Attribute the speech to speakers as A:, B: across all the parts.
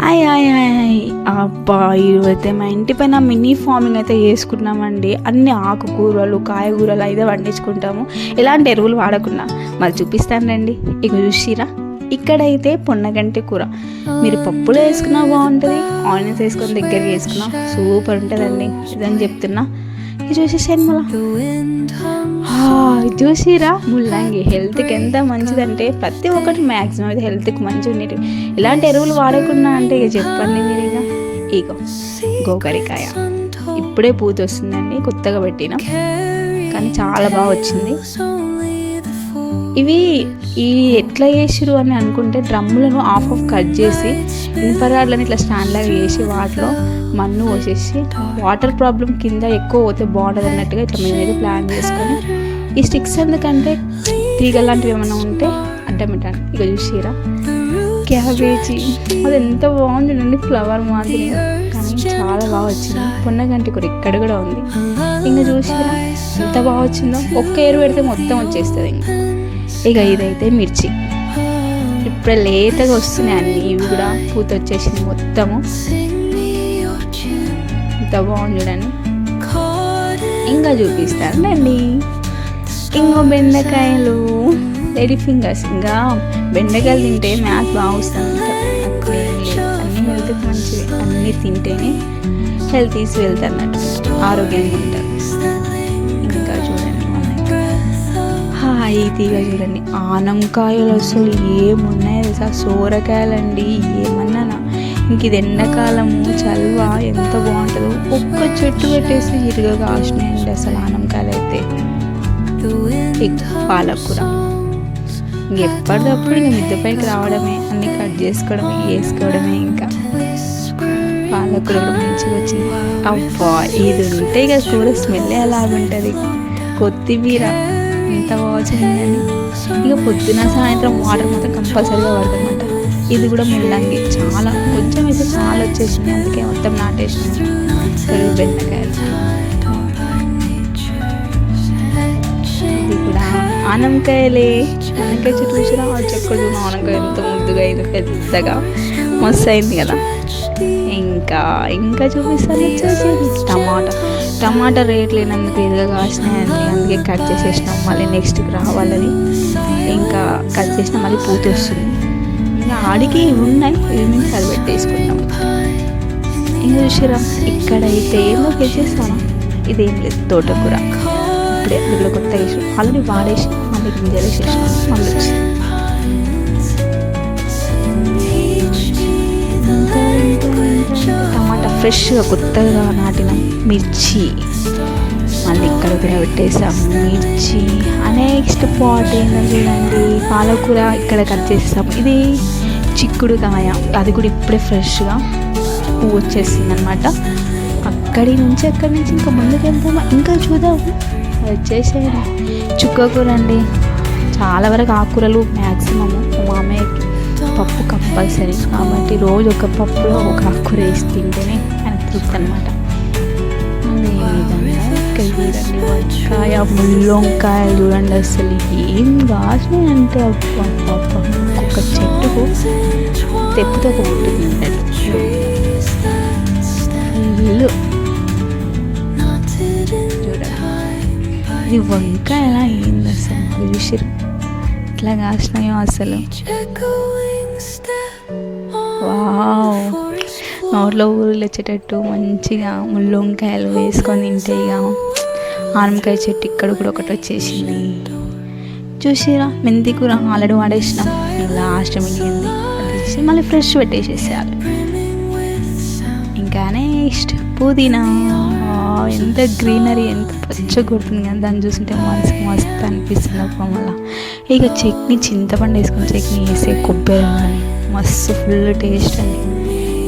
A: Hi hi hi అబ్బా, ఇవైతే మా ఇంటి పైన మినీ ఫార్మింగ్ అయితే చేసుకున్నామండి. అన్ని ఆకుకూరలు కాయగూరలు అయితే పండించుకుంటాము, ఎలాంటి ఎరువులు వాడకుండా. మరి చూపిస్తానండి. ఇక చూసిరా, ఇక్కడైతే పొన్నగంటి కూర మీరు పప్పులో వేసుకున్నా బాగుంటుంది, ఆనియన్స్ వేసుకొని దగ్గరికి వేసుకున్నా సూపర్ ఉంటుందండి. ఇదని చెప్తున్నా. ఇది చూసేసాను మళ్ళా చూసిరా, ముల్లంగి హెల్త్కి ఎంత మంచిదంటే ప్రతి ఒక్కటి మ్యాక్సిమం అయితే హెల్త్కి మంచిగా ఉండేవి. ఇలాంటి ఎరువులు వాడకుండా అంటే ఇక చెప్పండి మీరు. ఇగో గోకరికాయ ఇప్పుడే పూత వస్తుందండి, కొత్తగా పెట్టిన కానీ చాలా బాగా వచ్చింది. ఇవి ఎట్లా చేసిరు అని అనుకుంటే డ్రమ్ములను ఆఫ్ కట్ చేసి ఇన్ఫరాడ్లను ఇట్లా స్టాండ్ లాగా వేసి వాటిలో మన్ను పోసేసి వాటర్ ప్రాబ్లం కింద ఎక్కువ పోతే బాగుంటుంది అన్నట్టుగా ఇట్లా మేమైతే ప్లాన్ చేసుకొని ఈ స్టిక్స్ ఎందుకంటే తీగ లాంటివి ఏమైనా ఉంటే అడ్డమిట్టాను. ఇక చూసిరా క్యాబేజీ, అది ఎంత బాగుంది, ఫ్లవర్ మాదిరి కానీ చాలా బాగా వచ్చింది. పొన్నగంటి కూర ఇక్కడ కూడా ఉంది. ఇంకా చూసిరా ఎంత బాగా వచ్చిందో, ఒక్క ఏరు పెడితే మొత్తం వచ్చేస్తుంది. ఇక ఇదైతే మిర్చి ఇప్పుడే లేతగా వస్తున్నాయి అన్నీ, ఇవి కూడా పూత వచ్చేసింది మొత్తము. ఎంత బాగుంది చూడండి. ఇంకా చూపిస్తానండి. ఇంకో బెండకాయలు, లేడీ ఫింగర్స్. ఇంకా బెండకాయలు తింటే మ్యాథ్స్ బాగా వస్తుంది. అట్లేం లేదు, అన్నీ హెల్త్కి మంచివి. అన్నీ తింటేనే హెల్త్ తీసి వెళ్తారు అన్నట్టు, ఆరోగ్యంగా ఉంటారు. ఇంకా చూడండి ఇదిగా చూడండి, ఆనంకాయలు అసలు ఏమున్నాయో తెలుసా, సోరకాయలండి ఏమన్నా. ఇంక ఇది ఎండాకాలము చల్వ ఎంత బాగుంటుందో. ఒక్క చెట్టు పెట్టేసి ఇరుగా కాసినాయండి అసలు ఆనంకాయలు అయితే. పాలకూర ఎప్పటికప్పుడు ఇంకా మిద్దెపైకి రావడమే, అన్ని కట్ చేసుకోవడమే, వేసుకోవడమే. ఇంకా పాలకూర కూడా మంచిగా వచ్చింది. అబ్బా, ఇది ఉంటే ఇక కూర స్మెల్ ఎలాగుంటుంది. కొత్తిమీర ఎంత బాగుంటుందండి. ఇక పొద్దున సాయంత్రం వాటర్ మాత్రం కంపల్సరీగా పడుతుందన్నమాట. ఇది కూడా ముల్లంగి చాలా కొంచెం అయితే చాలా వచ్చేసింది, అందుకే మొత్తం నాటేసింది. బెండకాయలు, ఇది కూడా ఆనంకాయలే. ఆనంకాయ చెట్టు చూసినా ఆ చెక్కడు ఆనంకాయ ఎంత ముద్దుగా అయింది, పెద్దగా మస్తు అయింది కదా. ఇంకా చూపిస్తాను వచ్చేసి టమాటా రేట్లు లేనందుకు ఎదుగా కాసినాయండి, అందుకే కట్ చేసేసినాం. మళ్ళీ నెక్స్ట్కి రావాలని ఇంకా కట్ చేసినా మళ్ళీ పూత వస్తుంది. ఇంకా ఆడికి ఉన్నాయి, ఇవి సరిపెట్టేసుకుంటాం. ఇంకా చూసిరా, ఇక్కడైతే ఏమో వేసేస్తాను. ఇదేం లేదు, తోటకూర ఇప్పుడే అందులో కొత్తగా వేసి ఆల్రెడీ వాడేసి మళ్ళీ గింజలు వేసేసినాం. మళ్ళీ వచ్చింది టమాటా ఫ్రెష్గా కొత్తగా నాటిన మిర్చి, మళ్ళీ ఇక్కడ కూడా పెట్టేసాం మిర్చి. నెక్స్ట్ పాట్ ఏంటో చూడండి, పాలకూర ఇక్కడ కట్ చేస్తాం. ఇది చిక్కుడుకాయ, అది కూడా ఇప్పుడే ఫ్రెష్గా పువ్వు వచ్చేసింది అనమాట. అక్కడి నుంచి ఇంకా ముందుకు వెళ్తామా, ఇంకా చూద్దాము. అది వచ్చేసేది చుక్కకూర అండి. చాలా వరకు ఆకుకూరలు మ్యాక్సిమము మామయ్యకి పప్పు కంపల్సరీ కాబట్టి రోజు ఒక పప్పులో ఒక ఆకుకూర వేసి తింటేనే ఆయనకు తృప్తి అనమాట. చూడండి వంకాయ, ముల్లంకాయలు చూడండి అసలు ఏం కాసినాయి అంటే ఒక్కొక్క చెట్టుకు తెప్పుతో ఒక ఉంటుంది ఇల్లు. చూడండి ఇది వంకాయ ఎలా అయింది అసలు, చూసిరు ఎట్లా కాసినాయో అసలు. వావ్, నోట్లో ఊరిలో వచ్చేటట్టు మంచిగా ముల్లంకాయలు వేసుకొని తింటే ఇక ఆనపకాయ చెట్టు ఇక్కడ కూడా ఒకటి వచ్చేసింది. చూసిరా, మెంతి కూర ఆల్రెడీ వాడేసినాం, లాస్ట్ మిగిలింది అది మళ్ళీ ఫ్రెష్ పెట్టేసేసేయాలి. ఇంకా నెక్స్ట్ పుదీనా, ఎంత గ్రీనరీ, ఎంత పచ్చగా కొడుతుంది కదా, దాన్ని చూస్తుంటే మనసుకు మస్తు అనిపిస్తుంది ఒక మళ్ళీ. ఇక చట్నీ చింతపండు వేసుకొని చట్నీ వేసే కొబ్బరి కానీ మస్తు ఫుల్ టేస్ట్ అండి.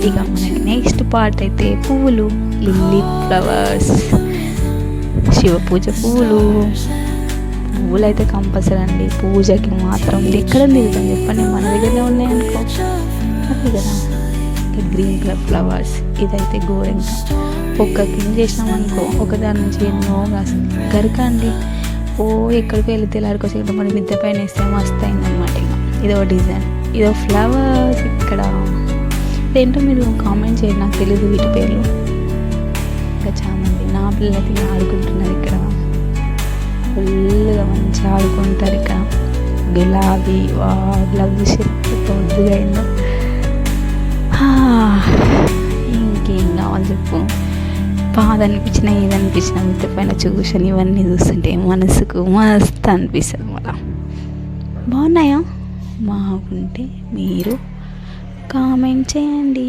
A: ఇక మనకి నెక్స్ట్ పార్ట్ అయితే పువ్వులు, లిల్లీ ఫ్లవర్స్, శివ పూజ పువ్వులు అయితే కంపల్సరీ అండి. పూజకి మాత్రం ఇది ఎక్కడ దిగుతాం చెప్పండి, మన దగ్గరనే ఉన్నాయనుకో అది కదా. గ్రీన్ కలర్ ఫ్లవర్స్, ఇదైతే గోరింక. ఒక్క క్లీన్ చేసినామనుకో ఒకదాని నుంచి ఎన్నో కాసింది. గరిక అండి, ఎక్కడికో వెళితే ఎలాడికొచ్చి మన మిద్దె పైన వేస్తే మస్తు అయిందనమాట. ఇక ఇదో డిజైన్, ఇదో ఫ్లవర్స్. ఇక్కడ ఇదేంటో మీరు కామెంట్ చేయండి, నాకు తెలియదు వీటి పేర్లు. ఇంకా చాలామంది నా పిల్లలకి ఆడుకుంటున్నారు ఇక్కడ, ఫుల్గా మంచిగా ఆడుకుంటారు ఇక్కడ. గులాబీ గులాబీ చెట్టు పొద్దుగా అయిందో. ఇంకేం కావాలి చెప్పు. బాధ అనిపించిన ఏది అనిపించిన మిత్ర పైన చూసాను, ఇవన్నీ చూస్తుంటే మనసుకు మస్తు అనిపిస్తుంది. మళ్ళా బాగున్నాయా? బాగుంటే మీరు కామెంట్ చేయండి.